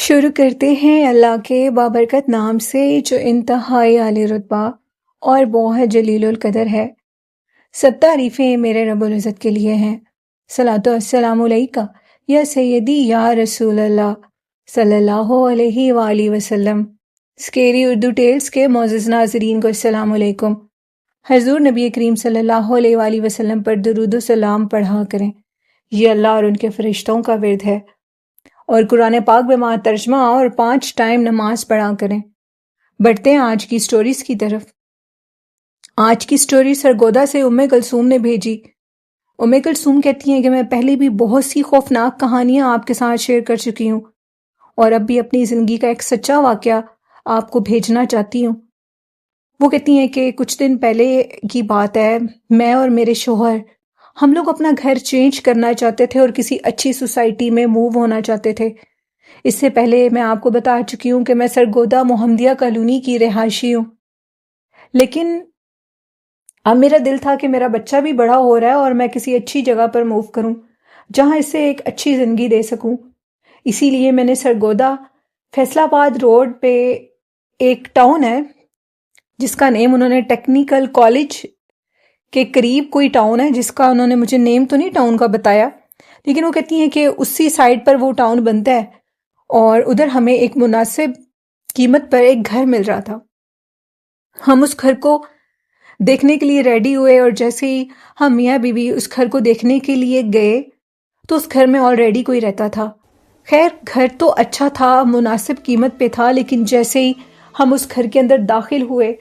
شروع کرتے ہیں اللہ کے بابرکت نام سے جو انتہائی عالی رتبہ اور بہت جلیل القدر ہے۔ سب تعریفیں میرے رب العزت کے لیے ہیں۔ صلاۃ و السلام علیکہ یا سیدی یا رسول اللہ صلی اللہ علیہ وآلہ وسلم۔ اسکیری اردو ٹیلز کے معزز ناظرین کو السلام علیکم۔ حضور نبی کریم صلی اللہ علیہ وآلہ وسلم پر درود و سلام پڑھا کریں، یہ اللہ اور ان کے فرشتوں کا ورد ہے، اور قرآن پاک بما ترجمہ اور 5 ٹائم نماز پڑھا کریں۔ بڑھتے ہیں آج کی سٹوریز کی طرف۔ آج کی سٹوری سرگودا سے کلثوم نے بھیجی۔ کلثوم کہتی ہیں کہ میں پہلے بھی بہت سی خوفناک کہانیاں آپ کے ساتھ شیئر کر چکی ہوں، اور اب بھی اپنی زندگی کا ایک سچا واقعہ آپ کو بھیجنا چاہتی ہوں۔ وہ کہتی ہیں کہ کچھ دن پہلے کی بات ہے، میں اور میرے شوہر ہم لوگ اپنا گھر چینج کرنا چاہتے تھے اور کسی اچھی سوسائٹی میں موو ہونا چاہتے تھے۔ اس سے پہلے میں آپ کو بتا چکی ہوں کہ میں سرگودا محمدیہ کالونی کی رہائشی ہوں، لیکن اب میرا دل تھا کہ میرا بچہ بھی بڑا ہو رہا ہے اور میں کسی اچھی جگہ پر موو کروں جہاں اسے ایک اچھی زندگی دے سکوں۔ اسی لیے میں نے سرگودا فیصل آباد روڈ پہ ایک ٹاؤن ہے جس کا نیم انہوں نے ٹیکنیکل کالج کے قریب کوئی ٹاؤن ہے، جس کا انہوں نے مجھے نیم تو نہیں ٹاؤن کا بتایا، لیکن وہ کہتی ہیں کہ اسی سائٹ پر وہ ٹاؤن بنتا ہے، اور ادھر ہمیں ایک مناسب قیمت پر ایک گھر مل رہا تھا۔ ہم اس گھر کو دیکھنے کے لیے ریڈی ہوئے، اور جیسے ہی ہم میاں بیوی اس گھر کو دیکھنے کے لیے گئے تو اس گھر میں آلریڈی کوئی رہتا تھا۔ خیر گھر تو اچھا تھا، مناسب قیمت پہ تھا، لیکن جیسے ہی ہم اس گھر کے اندر داخل ہوئے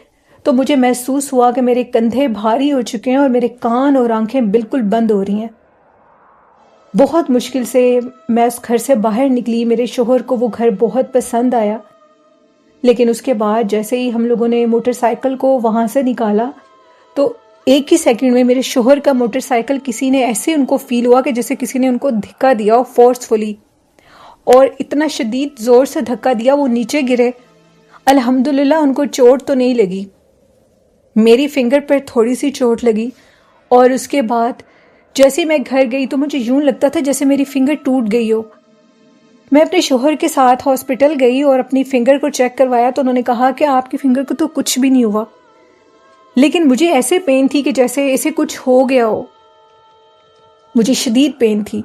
تو مجھے محسوس ہوا کہ میرے کندھے بھاری ہو چکے ہیں اور میرے کان اور آنکھیں بالکل بند ہو رہی ہیں۔ بہت مشکل سے میں اس گھر سے باہر نکلی۔ میرے شوہر کو وہ گھر بہت پسند آیا، لیکن اس کے بعد جیسے ہی ہم لوگوں نے موٹر سائیکل کو وہاں سے نکالا تو ایک ہی سیکنڈ میں میرے شوہر کا موٹر سائیکل کسی نے ایسے ان کو فیل ہوا کہ جیسے کسی نے ان کو دھکا دیا فورسفلی، اور اتنا شدید زور سے دھکا دیا وہ نیچے گرے۔ الحمدللہ ان کو چوٹ تو نہیں لگی، میری فنگر پر تھوڑی سی چوٹ لگی، اور اس کے بعد جیسے ہی میں گھر گئی تو مجھے یوں لگتا تھا جیسے میری فنگر ٹوٹ گئی ہو۔ میں اپنے شوہر کے ساتھ ہاسپٹل گئی اور اپنی فنگر کو چیک کروایا تو انہوں نے کہا کہ آپ کی فنگر کو تو کچھ بھی نہیں ہوا، لیکن مجھے ایسے پین تھی کہ جیسے اسے کچھ ہو گیا ہو، مجھے شدید پین تھی۔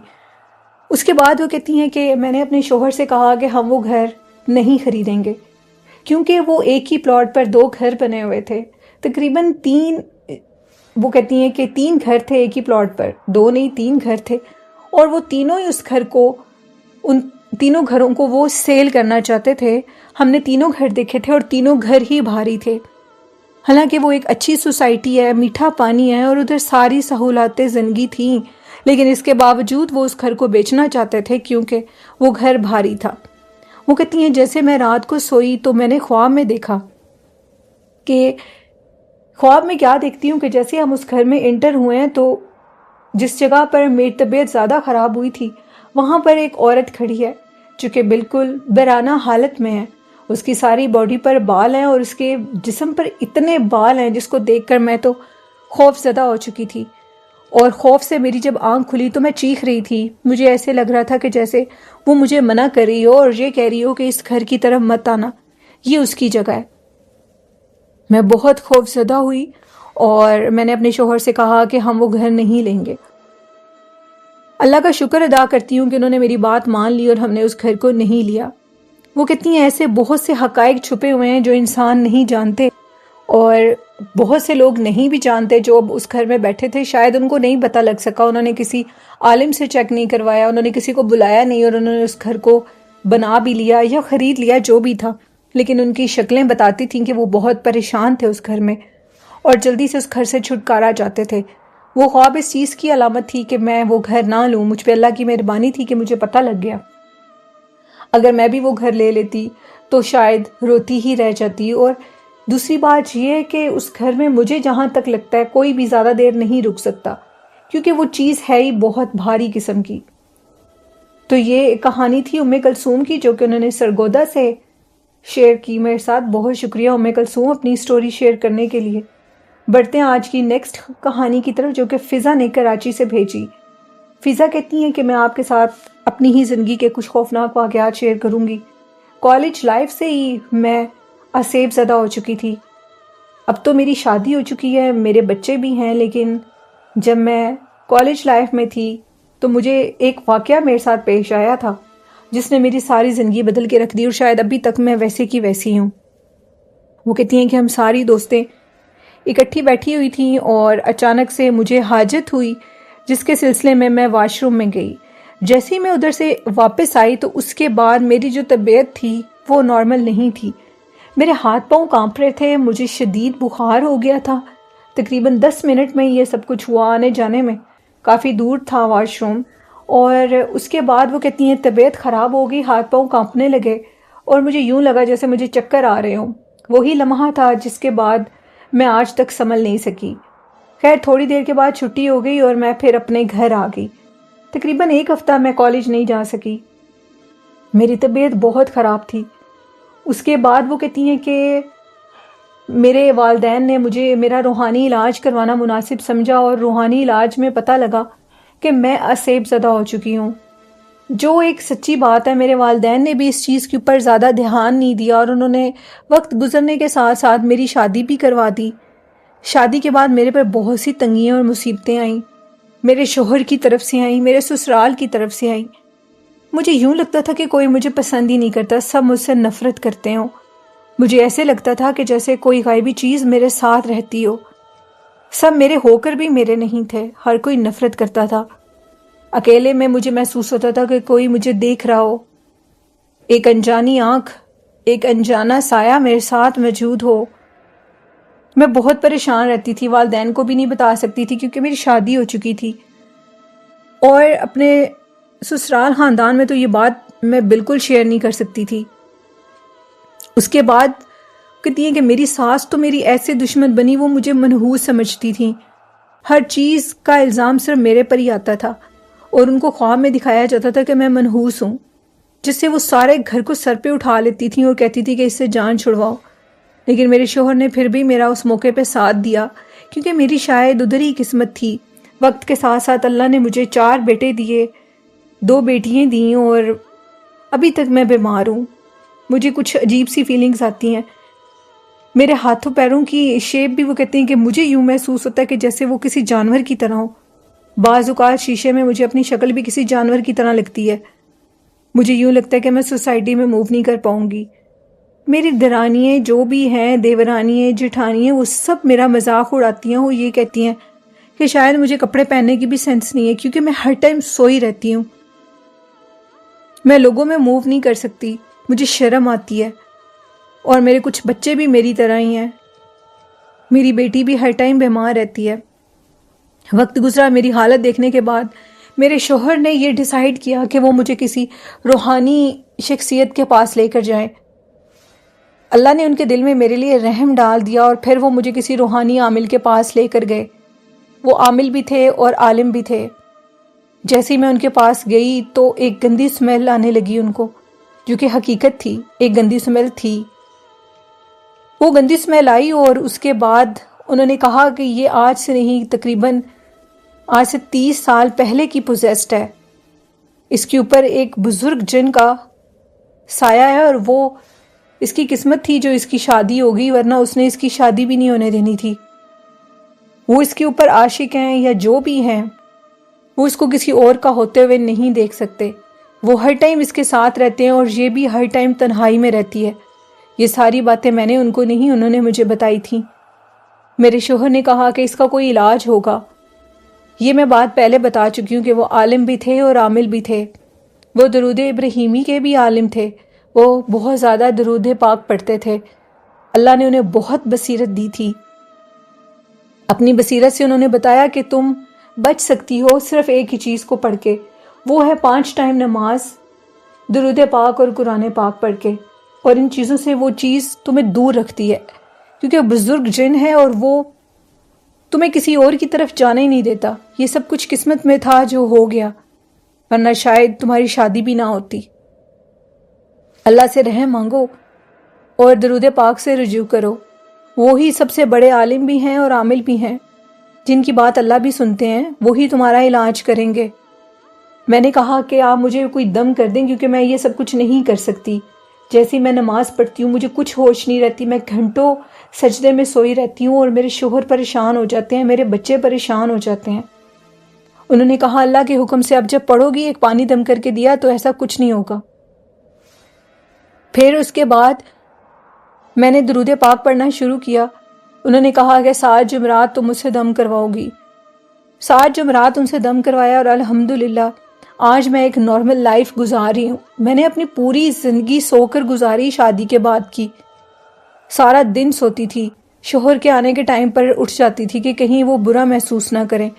اس کے بعد وہ کہتی ہیں کہ میں نے اپنے شوہر سے کہا کہ ہم وہ گھر نہیں خریدیں گے، کیونکہ وہ ایک ہی پلاٹ پر 2 گھر بنے ہوئے تھے، تقریباً 3، وہ کہتی ہیں کہ 3 گھر تھے ایک ہی پلاٹ پر، 2 نہیں 3 گھر تھے، اور وہ تینوں ہی اس گھر کو، ان تینوں گھروں کو وہ سیل کرنا چاہتے تھے۔ ہم نے تینوں گھر دیکھے تھے اور تینوں گھر ہی بھاری تھے، حالانکہ وہ ایک اچھی سوسائٹی ہے، میٹھا پانی ہے اور ادھر ساری سہولاتیں زندگی تھیں، لیکن اس کے باوجود وہ اس گھر کو بیچنا چاہتے تھے کیونکہ وہ گھر بھاری تھا۔ وہ کہتی ہیں جیسے میں رات کو سوئی تو میں نے خواب میں دیکھا کہ خواب میں کیا دیکھتی ہوں کہ جیسے ہم اس گھر میں انٹر ہوئے ہیں تو جس جگہ پر میری طبیعت زیادہ خراب ہوئی تھی وہاں پر ایک عورت کھڑی ہے جو کہ بالکل ویرانہ حالت میں ہے۔ اس کی ساری باڈی پر بال ہیں اور اس کے جسم پر اتنے بال ہیں جس کو دیکھ کر میں تو خوف زدہ ہو چکی تھی، اور خوف سے میری جب آنکھ کھلی تو میں چیخ رہی تھی۔ مجھے ایسے لگ رہا تھا کہ جیسے وہ مجھے منع کر رہی ہو اور یہ کہہ رہی ہو کہ اس گھر کی طرف مت آنا، یہ اس کی جگہ ہے۔ میں بہت خوف زدہ ہوئی اور میں نے اپنے شوہر سے کہا کہ ہم وہ گھر نہیں لیں گے۔ اللہ کا شکر ادا کرتی ہوں کہ انہوں نے میری بات مان لی اور ہم نے اس گھر کو نہیں لیا۔ وہ کہتی ہیں ایسے بہت سے حقائق چھپے ہوئے ہیں جو انسان نہیں جانتے، اور بہت سے لوگ نہیں بھی جانتے جو اب اس گھر میں بیٹھے تھے، شاید ان کو نہیں پتہ لگ سکا، انہوں نے کسی عالم سے چیک نہیں کروایا، انہوں نے کسی کو بلایا نہیں، اور انہوں نے اس گھر کو بنا بھی لیا یا خرید لیا جو بھی تھا، لیکن ان کی شکلیں بتاتی تھیں کہ وہ بہت پریشان تھے اس گھر میں اور جلدی سے اس گھر سے چھٹکارا چاہتے تھے۔ وہ خواب اس چیز کی علامت تھی کہ میں وہ گھر نہ لوں، مجھ پہ اللہ کی مہربانی تھی کہ مجھے پتہ لگ گیا۔ اگر میں بھی وہ گھر لے لیتی تو شاید روتی ہی رہ جاتی، اور دوسری بات یہ ہے کہ اس گھر میں مجھے جہاں تک لگتا ہے کوئی بھی زیادہ دیر نہیں رک سکتا، کیونکہ وہ چیز ہے ہی بہت بھاری قسم کی۔ تو یہ کہانی تھی کلثوم کی جو کہ انہوں نے سرگودا سے شیئر کی میرے ساتھ۔ بہت شکریہ کلثوم اپنی سٹوری شیئر کرنے کے لیے۔ بڑھتے ہیں آج کی نیکسٹ کہانی کی طرف جو کہ فضا نے کراچی سے بھیجی۔ فضا کہتی ہیں کہ میں آپ کے ساتھ اپنی ہی زندگی کے کچھ خوفناک واقعات شیئر کروں گی۔ کالج لائف سے ہی میں آسیب زدہ ہو چکی تھی۔ اب تو میری شادی ہو چکی ہے، میرے بچے بھی ہیں، لیکن جب میں کالج لائف میں تھی تو مجھے ایک واقعہ میرے ساتھ پیش آیا تھا جس نے میری ساری زندگی بدل کے رکھ دی، اور شاید ابھی تک میں ویسے کی ویسی ہوں۔ وہ کہتی ہیں کہ ہم ساری دوستیں اکٹھی بیٹھی ہوئی تھیں اور اچانک سے مجھے حاجت ہوئی، جس کے سلسلے میں واش روم میں گئی۔ جیسے ہی میں ادھر سے واپس آئی تو اس کے بعد میری جو طبیعت تھی وہ نارمل نہیں تھی۔ میرے ہاتھ پاؤں کانپ رہے تھے، مجھے شدید بخار ہو گیا تھا۔ تقریباً 10 منٹ میں یہ سب کچھ ہوا، آنے جانے میں کافی دور تھا واش روم۔ اور اس کے بعد وہ کہتی ہیں طبیعت خراب ہو گئی، ہاتھ پاؤں کانپنے لگے اور مجھے یوں لگا جیسے مجھے چکر آ رہے ہوں۔ وہی لمحہ تھا جس کے بعد میں آج تک سنبھل نہیں سکی۔ خیر تھوڑی دیر کے بعد چھٹی ہو گئی اور میں پھر اپنے گھر آ گئی۔ تقریباً 1 ہفتہ میں کالج نہیں جا سکی، میری طبیعت بہت خراب تھی۔ اس کے بعد وہ کہتی ہیں کہ میرے والدین نے مجھے میرا روحانی علاج کروانا مناسب سمجھا، اور روحانی علاج میں پتہ لگا کہ میں آسیب زدہ ہو چکی ہوں، جو ایک سچی بات ہے۔ میرے والدین نے بھی اس چیز کے اوپر زیادہ دھیان نہیں دیا، اور انہوں نے وقت گزرنے کے ساتھ ساتھ میری شادی بھی کروا دی۔ شادی کے بعد میرے پر بہت سی تنگیاں اور مصیبتیں آئیں، میرے شوہر کی طرف سے آئیں، میرے سسرال کی طرف سے آئیں۔ مجھے یوں لگتا تھا کہ کوئی مجھے پسند ہی نہیں کرتا، سب مجھ سے نفرت کرتے ہوں۔ مجھے ایسے لگتا تھا کہ جیسے کوئی غائبی چیز میرے ساتھ رہتی ہو۔ سب میرے ہو کر بھی میرے نہیں تھے، ہر کوئی نفرت کرتا تھا۔ اکیلے میں مجھے محسوس ہوتا تھا کہ کوئی مجھے دیکھ رہا ہو، ایک انجانی آنکھ، ایک انجانا سایہ میرے ساتھ موجود ہو۔ میں بہت پریشان رہتی تھی، والدین کو بھی نہیں بتا سکتی تھی کیونکہ میری شادی ہو چکی تھی، اور اپنے سسرال خاندان میں تو یہ بات میں بالکل شیئر نہیں کر سکتی تھی۔ اس کے بعد کہتی ہیں کہ میری ساس تو میری ایسے دشمن بنی، وہ مجھے منحوس سمجھتی تھیں، ہر چیز کا الزام صرف میرے پر ہی آتا تھا، اور ان کو خواب میں دکھایا جاتا تھا کہ میں منحوس ہوں، جس سے وہ سارے گھر کو سر پہ اٹھا لیتی تھیں اور کہتی تھی کہ اس سے جان چھڑواؤ۔ لیکن میرے شوہر نے پھر بھی میرا اس موقع پہ ساتھ دیا، کیونکہ میری شاید ادھر ہی قسمت تھی۔ وقت کے ساتھ ساتھ اللہ نے مجھے 4 بیٹے دیے، 2 بیٹیاں دیں، اور ابھی تک میں بیمار ہوں۔ مجھے کچھ عجیب سی فیلنگز آتی ہیں، میرے ہاتھوں پیروں کی شیپ بھی وہ کہتے ہیں کہ مجھے یوں محسوس ہوتا ہے کہ جیسے وہ کسی جانور کی طرح ہو۔ بعض اوقات شیشے میں مجھے اپنی شکل بھی کسی جانور کی طرح لگتی ہے۔ مجھے یوں لگتا ہے کہ میں سوسائٹی میں موو نہیں کر پاؤں گی۔ میری درانیاں جو بھی ہیں، دیورانیاں، جٹھانیاں، وہ سب میرا مذاق اڑاتی ہیں۔ وہ یہ کہتی ہیں کہ شاید مجھے کپڑے پہننے کی بھی سینس نہیں ہے، کیونکہ میں ہر ٹائم سوئی رہتی ہوں، میں لوگوں میں موو نہیں کر سکتی، مجھے شرم آتی ہے۔ اور میرے کچھ بچے بھی میری طرح ہی ہیں، میری بیٹی بھی ہر ٹائم بیمار رہتی ہے۔ وقت گزرا، میری حالت دیکھنے کے بعد میرے شوہر نے یہ ڈیسائیڈ کیا کہ وہ مجھے کسی روحانی شخصیت کے پاس لے کر جائیں۔ اللہ نے ان کے دل میں میرے لیے رحم ڈال دیا، اور پھر وہ مجھے کسی روحانی عامل کے پاس لے کر گئے۔ وہ عامل بھی تھے اور عالم بھی تھے۔ جیسے ہی میں ان کے پاس گئی تو ایک گندی سمیل آنے لگی ان کو، جو کہ حقیقت تھی، ایک گندی سمیل تھی۔ وہ گندی سمیل آئی، اور اس کے بعد انہوں نے کہا کہ یہ آج سے نہیں، تقریباً آج سے 30 سال پہلے کی پوزیسڈ ہے، اس کے اوپر ایک بزرگ جن کا سایہ ہے، اور وہ اس کی قسمت تھی جو اس کی شادی ہوگی، ورنہ اس نے اس کی شادی بھی نہیں ہونے دینی تھی۔ وہ اس کے اوپر عاشق ہیں یا جو بھی ہیں، وہ اس کو کسی اور کا ہوتے ہوئے نہیں دیکھ سکتے۔ وہ ہر ٹائم اس کے ساتھ رہتے ہیں، اور یہ بھی ہر ٹائم تنہائی میں رہتی ہے۔ یہ ساری باتیں میں نے ان کو نہیں، انہوں نے مجھے بتائی تھیں۔ میرے شوہر نے کہا کہ اس کا کوئی علاج ہوگا۔ یہ میں بات پہلے بتا چکی ہوں کہ وہ عالم بھی تھے اور عامل بھی تھے۔ وہ درود ابراہیمی کے بھی عالم تھے، وہ بہت زیادہ درود پاک پڑھتے تھے۔ اللہ نے انہیں بہت بصیرت دی تھی۔ اپنی بصیرت سے انہوں نے بتایا کہ تم بچ سکتی ہو صرف ایک ہی چیز کو پڑھ کے، وہ ہے 5 ٹائم نماز، درود پاک اور قرآن پاک پڑھ کے، اور ان چیزوں سے وہ چیز تمہیں دور رکھتی ہے، کیونکہ بزرگ جن ہے اور وہ تمہیں کسی اور کی طرف جانے ہی نہیں دیتا۔ یہ سب کچھ قسمت میں تھا جو ہو گیا، ورنہ شاید تمہاری شادی بھی نہ ہوتی۔ اللہ سے رحم مانگو اور درود پاک سے رجوع کرو، وہی سب سے بڑے عالم بھی ہیں اور عامل بھی ہیں، جن کی بات اللہ بھی سنتے ہیں، وہی تمہارا علاج کریں گے۔ میں نے کہا کہ آپ مجھے کوئی دم کر دیں، کیونکہ میں یہ سب کچھ نہیں کر سکتی۔ جیسے ہی میں نماز پڑھتی ہوں مجھے کچھ ہوش نہیں رہتی، میں گھنٹوں سجدے میں سوئی رہتی ہوں، اور میرے شوہر پریشان ہو جاتے ہیں، میرے بچے پریشان ہو جاتے ہیں۔ انہوں نے کہا اللہ کے حکم سے اب جب پڑھو گی، ایک پانی دم کر کے دیا تو ایسا کچھ نہیں ہوگا۔ پھر اس کے بعد میں نے درود پاک پڑھنا شروع کیا۔ انہوں نے کہا کہ 7 جمعرات تم مجھ سے دم کرواؤ گی۔ 7 جمعرات ان سے دم کروایا، اور الحمدللہ آج میں ایک نارمل لائف گزار رہی ہوں۔ میں نے اپنی پوری زندگی سو کر گزاری، شادی کے بعد کی۔ سارا دن سوتی تھی، شوہر کے آنے کے ٹائم پر اٹھ جاتی تھی کہ کہیں وہ برا محسوس نہ کریں۔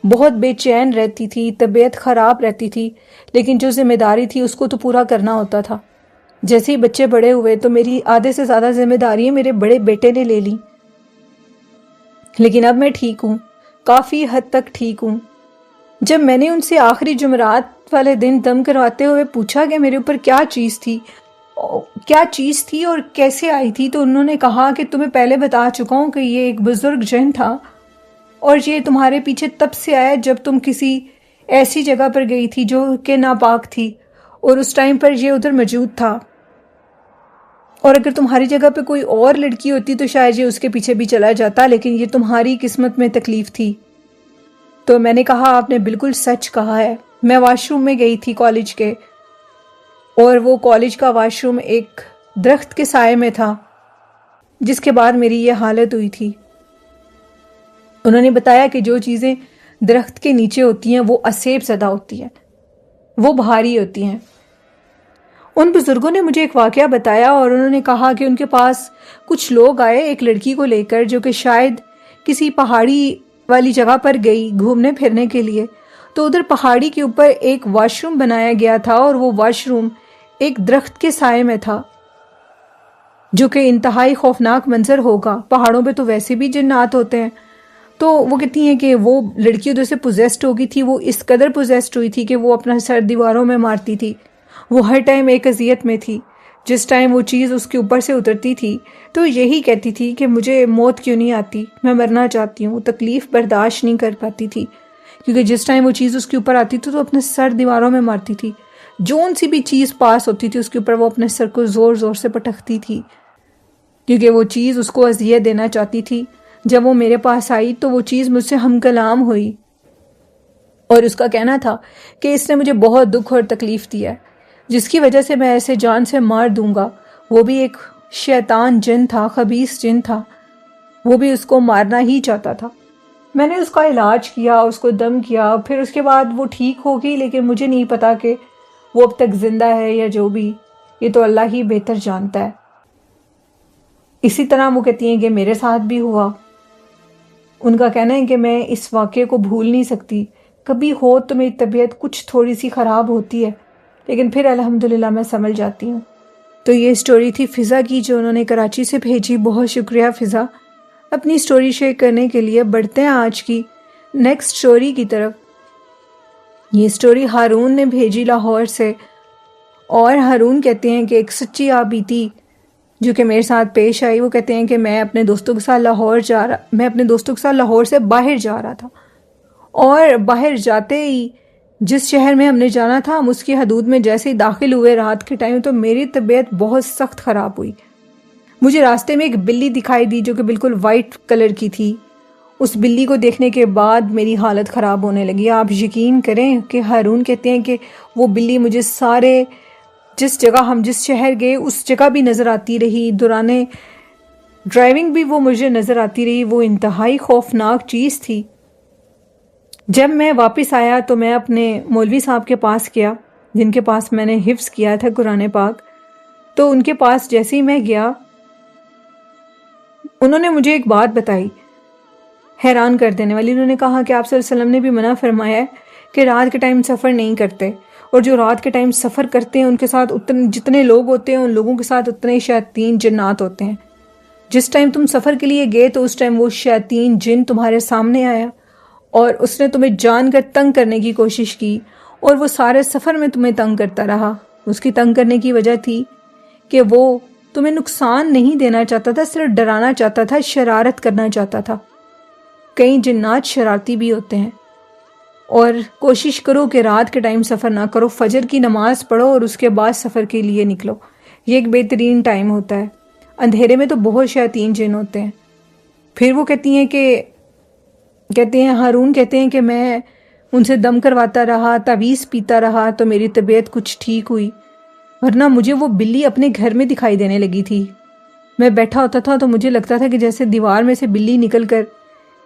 بہت بے چین رہتی تھی، طبیعت خراب رہتی تھی، لیکن جو ذمہ داری تھی اس کو تو پورا کرنا ہوتا تھا۔ جیسے ہی بچے بڑے ہوئے تو میری آدھے سے زیادہ ذمہ داریاں میرے بڑے بیٹے نے لے لیں، لیکن اب میں ٹھیک ہوں، کافی حد تک ٹھیک ہوں۔ جب میں نے ان سے آخری جمعرات والے دن دم کرواتے ہوئے پوچھا کہ میرے اوپر کیا چیز تھی اور کیسے آئی تھی، تو انہوں نے کہا کہ تمہیں پہلے بتا چکا ہوں کہ یہ ایک بزرگ جن تھا، اور یہ تمہارے پیچھے تب سے آیا جب تم کسی ایسی جگہ پر گئی تھی جو کہ ناپاک تھی، اور اس ٹائم پر یہ ادھر موجود تھا، اور اگر تمہاری جگہ پہ کوئی اور لڑکی ہوتی تو شاید یہ اس کے پیچھے بھی چلا جاتا، لیکن یہ تمہاری قسمت میں تکلیف تھی۔ تو میں نے کہا آپ نے بالکل سچ کہا ہے۔ میں واش روم میں گئی تھی کالج کے، اور وہ کالج کا واش روم ایک درخت کے سائے میں تھا، جس کے بعد میری یہ حالت ہوئی تھی۔ انہوں نے بتایا کہ جو چیزیں درخت کے نیچے ہوتی ہیں وہ اسیب زدہ ہوتی ہیں، وہ بھاری ہوتی ہیں۔ ان بزرگوں نے مجھے ایک واقعہ بتایا، اور انہوں نے کہا کہ ان کے پاس کچھ لوگ آئے ایک لڑکی کو لے کر، جو کہ شاید کسی پہاڑی والی جگہ پر گئی گھومنے پھرنے کے لیے، تو ادھر پہاڑی کے اوپر ایک واش روم بنایا گیا تھا، اور وہ واش روم ایک درخت کے سائے میں تھا، جو کہ انتہائی خوفناک منظر ہوگا۔ پہاڑوں پہ تو ویسے بھی جنات ہوتے ہیں۔ تو وہ کہتی ہیں کہ وہ لڑکی ادھر سے پوزیسڈ ہو گئی تھی، وہ اس قدر پوزیسڈ ہوئی تھی کہ وہ اپنا سر دیواروں میں مارتی تھی، وہ ہر ٹائم ایک اذیت میں تھی۔ جس ٹائم وہ چیز اس کے اوپر سے اترتی تھی تو یہی کہتی تھی کہ مجھے موت کیوں نہیں آتی، میں مرنا چاہتی ہوں، تکلیف برداشت نہیں کر پاتی تھی، کیونکہ جس ٹائم وہ چیز اس کے اوپر آتی تھی تو اپنے سر دیواروں میں مارتی تھی، جون سی بھی چیز پاس ہوتی تھی اس کے اوپر وہ اپنے سر کو زور زور سے پٹکتی تھی، کیونکہ وہ چیز اس کو اذیت دینا چاہتی تھی۔ جب وہ میرے پاس آئی تو وہ چیز مجھ سے ہم کلام ہوئی، اور اس کا کہنا تھا کہ اس نے مجھے بہت دکھ اور تکلیف دیا ہے، جس کی وجہ سے میں ایسے جان سے مار دوں گا۔ وہ بھی ایک شیطان جن تھا، خبیث جن تھا، وہ بھی اس کو مارنا ہی چاہتا تھا۔ میں نے اس کا علاج کیا، اس کو دم کیا، پھر اس کے بعد وہ ٹھیک ہو گئی، لیکن مجھے نہیں پتا کہ وہ اب تک زندہ ہے یا جو بھی، یہ تو اللہ ہی بہتر جانتا ہے۔ اسی طرح وہ کہتی ہیں کہ میرے ساتھ بھی ہوا۔ ان کا کہنا ہے کہ میں اس واقعے کو بھول نہیں سکتی، کبھی ہو تو میری طبیعت کچھ تھوڑی سی خراب ہوتی ہے، لیکن پھر الحمدللہ میں سنبھل جاتی ہوں۔ تو یہ سٹوری تھی فضا کی، جو انہوں نے کراچی سے بھیجی۔ بہت شکریہ فضا اپنی سٹوری شیئر کرنے کے لیے۔ بڑھتے ہیں آج کی نیکسٹ سٹوری کی طرف۔ یہ سٹوری ہارون نے بھیجی لاہور سے، اور ہارون کہتے ہیں کہ ایک سچی آپ بیتی جو کہ میرے ساتھ پیش آئی۔ وہ کہتے ہیں کہ میں اپنے دوستوں کے ساتھ لاہور سے باہر جا رہا تھا، اور باہر جاتے ہی جس شہر میں ہم نے جانا تھا، ہم اس کی حدود میں جیسے ہی داخل ہوئے رات کے ٹائم، تو میری طبیعت بہت سخت خراب ہوئی۔ مجھے راستے میں ایک بلی دکھائی دی جو کہ بالکل وائٹ کلر کی تھی۔ اس بلی کو دیکھنے کے بعد میری حالت خراب ہونے لگی۔ آپ یقین کریں کہ ہارون کہتے ہیں کہ وہ بلی مجھے جس جگہ ہم جس شہر گئے اس جگہ بھی نظر آتی رہی، دوران ڈرائیونگ بھی وہ مجھے نظر آتی رہی۔ وہ انتہائی خوفناک چیز تھی۔ جب میں واپس آیا تو میں اپنے مولوی صاحب کے پاس گیا، جن کے پاس میں نے حفظ کیا تھا قرآن پاک۔ تو ان کے پاس جیسے ہی میں گیا، انہوں نے مجھے ایک بات بتائی حیران کر دینے والی۔ انہوں نے کہا کہ آپ صلی اللہ علیہ وسلم نے بھی منع فرمایا ہے کہ رات کے ٹائم سفر نہیں کرتے، اور جو رات کے ٹائم سفر کرتے ہیں ان کے ساتھ جتنے لوگ ہوتے ہیں ان لوگوں کے ساتھ اتنے شیاطین جنات ہوتے ہیں۔ جس ٹائم تم سفر کے لیے گئے تو اس ٹائم وہ شیاطین جن تمہارے سامنے آیا، اور اس نے تمہیں جان کر تنگ کرنے کی کوشش کی، اور وہ سارے سفر میں تمہیں تنگ کرتا رہا۔ اس کی تنگ کرنے کی وجہ تھی کہ وہ تمہیں نقصان نہیں دینا چاہتا تھا، صرف ڈرانا چاہتا تھا، شرارت کرنا چاہتا تھا۔ کئی جنات شرارتی بھی ہوتے ہیں، اور کوشش کرو کہ رات کے ٹائم سفر نہ کرو، فجر کی نماز پڑھو اور اس کے بعد سفر کے لیے نکلو، یہ ایک بہترین ٹائم ہوتا ہے. اندھیرے میں تو بہت شیاطین جن ہوتے ہیں. پھر وہ کہتے ہیں ہارون کہتے ہیں کہ میں ان سے دم کرواتا رہا، تعویذ پیتا رہا تو میری طبیعت کچھ ٹھیک ہوئی، ورنہ مجھے وہ بلی اپنے گھر میں دکھائی دینے لگی تھی. میں بیٹھا ہوتا تھا تو مجھے لگتا تھا کہ جیسے دیوار میں سے بلی نکل کر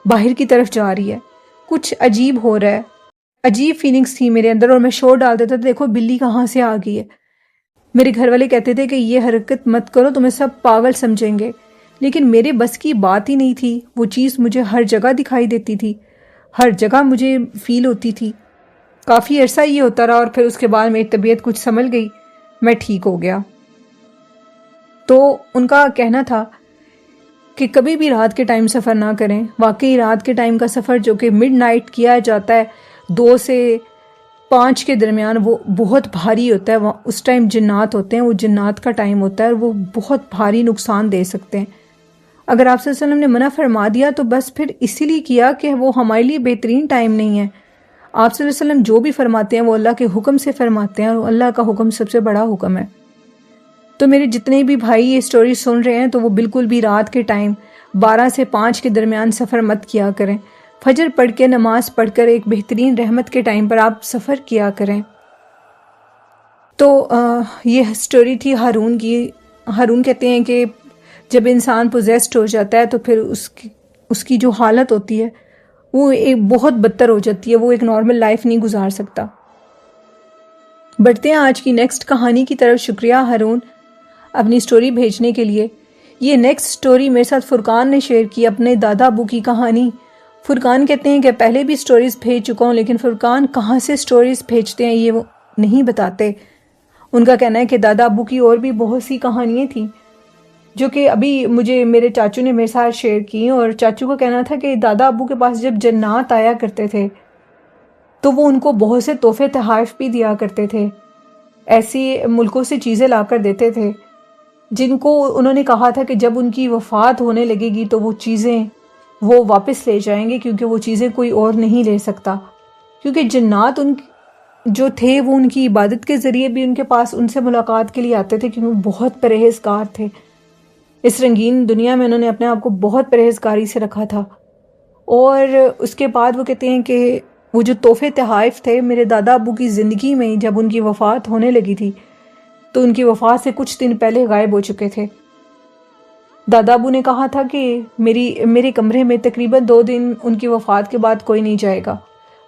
باہر کی طرف جا رہی ہے، کچھ عجیب ہو رہا ہے. عجیب فیلنگز تھی میرے اندر اور میں شور ڈال دیتا تھا دیکھو بلی کہاں سے آ گئی ہے. میرے گھر والے کہتے تھے کہ یہ حرکت مت کرو، تمہیں سب پاگل سمجھیں گے، لیکن میرے بس کی بات ہی نہیں تھی. وہ چیز مجھے ہر جگہ دکھائی دیتی تھی، ہر جگہ مجھے فیل ہوتی تھی. کافی عرصہ یہ ہوتا رہا اور پھر اس کے بعد میری طبیعت کچھ سنبھل گئی، میں ٹھیک ہو گیا. تو ان کا کہنا تھا کہ کبھی بھی رات کے ٹائم سفر نہ کریں. واقعی رات کے ٹائم کا سفر جو کہ مڈ نائٹ کیا جاتا ہے 2 سے 5 کے درمیان، وہ بہت بھاری ہوتا ہے. اس ٹائم جنات ہوتے ہیں، وہ جنات کا ٹائم ہوتا ہے اور وہ بہت بھاری نقصان دے سکتے ہیں. اگر آپ صلی اللہ علیہ وسلم نے منع فرما دیا تو بس پھر اسی لیے کیا کہ وہ ہمارے لیے بہترین ٹائم نہیں ہے. آپ صلی اللہ علیہ وسلم جو بھی فرماتے ہیں وہ اللہ کے حکم سے فرماتے ہیں اور اللہ کا حکم سب سے بڑا حکم ہے. تو میرے جتنے بھی بھائی یہ سٹوری سن رہے ہیں تو وہ بالکل بھی رات کے ٹائم 12 سے 5 کے درمیان سفر مت کیا کریں. فجر پڑھ کے نماز پڑھ کر ایک بہترین رحمت کے ٹائم پر آپ سفر کیا کریں. تو یہ سٹوری تھی ہارون کی. ہارون کہتے ہیں کہ جب انسان پوزیسڈ ہو جاتا ہے تو پھر اس کی جو حالت ہوتی ہے وہ ایک بہت بدتر ہو جاتی ہے، وہ ایک نارمل لائف نہیں گزار سکتا. بڑھتے ہیں آج کی نیکسٹ کہانی کی طرف. شکریہ ہارون اپنی سٹوری بھیجنے کے لیے. یہ نیکسٹ سٹوری میرے ساتھ فرقان نے شیئر کی، اپنے دادا ابو کی کہانی. فرقان کہتے ہیں کہ پہلے بھی سٹوریز بھیج چکا ہوں، لیکن فرقان کہاں سے سٹوریز بھیجتے ہیں یہ وہ نہیں بتاتے. ان کا کہنا ہے کہ دادا ابو کی اور بھی بہت سی کہانیاں تھیں جو کہ ابھی مجھے میرے چاچو نے میرے ساتھ شیئر کی، اور چاچو کا کہنا تھا کہ دادا ابو کے پاس جب جنات آیا کرتے تھے تو وہ ان کو بہت سے تحفے تحائف بھی دیا کرتے تھے. ایسی ملکوں سے چیزیں لا کر دیتے تھے جن کو انہوں نے کہا تھا کہ جب ان کی وفات ہونے لگے گی تو وہ چیزیں وہ واپس لے جائیں گے، کیونکہ وہ چیزیں کوئی اور نہیں لے سکتا. کیونکہ جنات جو تھے وہ ان کی عبادت کے ذریعے بھی ان کے پاس ان سے ملاقات کے لیے آتے تھے، کیونکہ وہ بہت پرہیزگار تھے. اس رنگین دنیا میں انہوں نے اپنے آپ کو بہت پرہیزگاری سے رکھا تھا. اور اس کے بعد وہ کہتے ہیں کہ وہ جو تحفے تحائف تھے میرے دادا ابو کی زندگی میں جب ان کی وفات ہونے لگی تھی تو ان کی وفات سے کچھ دن پہلے غائب ہو چکے تھے. دادا ابو نے کہا تھا کہ میرے کمرے میں تقریباً 2 دن ان کی وفات کے بعد کوئی نہیں جائے گا.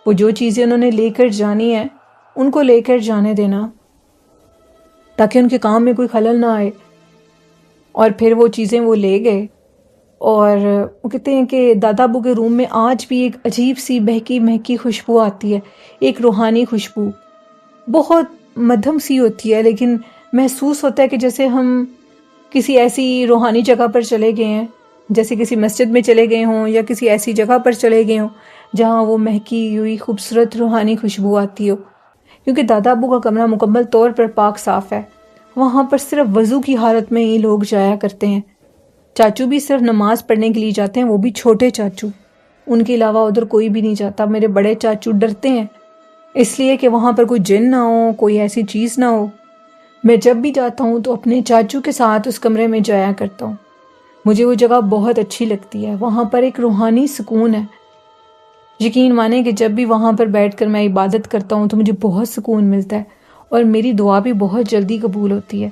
وہ جو چیزیں انہوں نے لے کر جانی ہیں ان کو لے کر جانے دینا تاکہ ان کے کام میں کوئی خلل نہ آئے. اور پھر وہ چیزیں وہ لے گئے. اور وہ کہتے ہیں کہ دادا ابو کے روم میں آج بھی ایک عجیب سی بہکی مہکی خوشبو آتی ہے، ایک روحانی خوشبو، بہت مدھم سی ہوتی ہے، لیکن محسوس ہوتا ہے کہ جیسے ہم کسی ایسی روحانی جگہ پر چلے گئے ہیں، جیسے کسی مسجد میں چلے گئے ہوں یا کسی ایسی جگہ پر چلے گئے ہوں جہاں وہ مہکی ہوئی خوبصورت روحانی خوشبو آتی ہو. کیونکہ دادا ابو کا کمرہ مکمل طور پر پاک صاف ہے، وہاں پر صرف وضو کی حالت میں ہی لوگ جایا کرتے ہیں. چاچو بھی صرف نماز پڑھنے کے لیے جاتے ہیں، وہ بھی چھوٹے چاچو، ان کے علاوہ ادھر کوئی بھی نہیں جاتا. میرے بڑے چاچو ڈرتے ہیں اس لیے کہ وہاں پر کوئی جن نہ ہو، کوئی ایسی چیز نہ ہو. میں جب بھی جاتا ہوں تو اپنے چاچو کے ساتھ اس کمرے میں جایا کرتا ہوں. مجھے وہ جگہ بہت اچھی لگتی ہے، وہاں پر ایک روحانی سکون ہے. یقین مانیں کہ جب بھی وہاں پر بیٹھ کر میں عبادت کرتا ہوں تو مجھے بہت سکون ملتا ہے اور میری دعا بھی بہت جلدی قبول ہوتی ہے.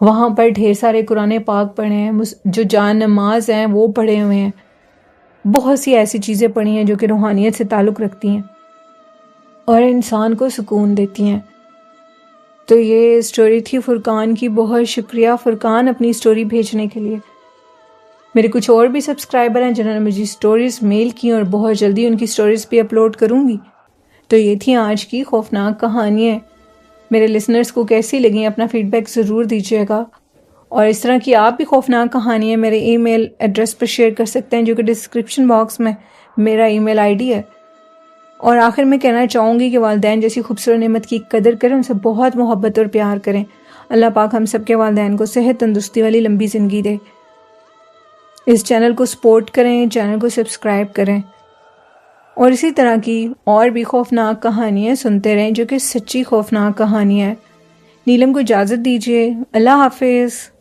وہاں پر ڈھیر سارے قرآن پاک پڑھے ہیں، جو جان نماز ہیں وہ پڑھے ہوئے ہیں، بہت سی ایسی چیزیں پڑھی ہیں جو کہ روحانیت سے تعلق رکھتی ہیں اور انسان کو سکون دیتی ہیں. تو یہ سٹوری تھی فرقان کی. بہت شکریہ فرقان اپنی سٹوری بھیجنے کے لیے. میرے کچھ اور بھی سبسکرائبر ہیں جنہوں نے مجھے سٹوریز میل کی اور بہت جلدی ان کی سٹوریز بھی اپلوڈ کروں گی. تو یہ تھی آج کی خوفناک کہانیاں. میرے لسنرز کو کیسی لگیں اپنا فیڈ بیک ضرور دیجیے گا، اور اس طرح کی آپ بھی خوفناک کہانیاں میرے ای میل ایڈریس پر شیئر کر سکتے ہیں جو کہ ڈسکرپشن باکس میں میرا ای میل آئی ڈی ہے. اور آخر میں کہنا چاہوں گی کہ والدین جیسی خوبصورت نعمت کی قدر کریں، ان سے بہت محبت اور پیار کریں. اللہ پاک ہم سب کے والدین کو صحت تندرستی والی لمبی زندگی دے. اس چینل کو سپورٹ کریں، چینل کو سبسکرائب کریں، اور اسی طرح کی اور بھی خوفناک کہانیاں سنتے رہیں جو کہ سچی خوفناک کہانیاں ہیں. نیلم کو اجازت دیجیے، اللہ حافظ۔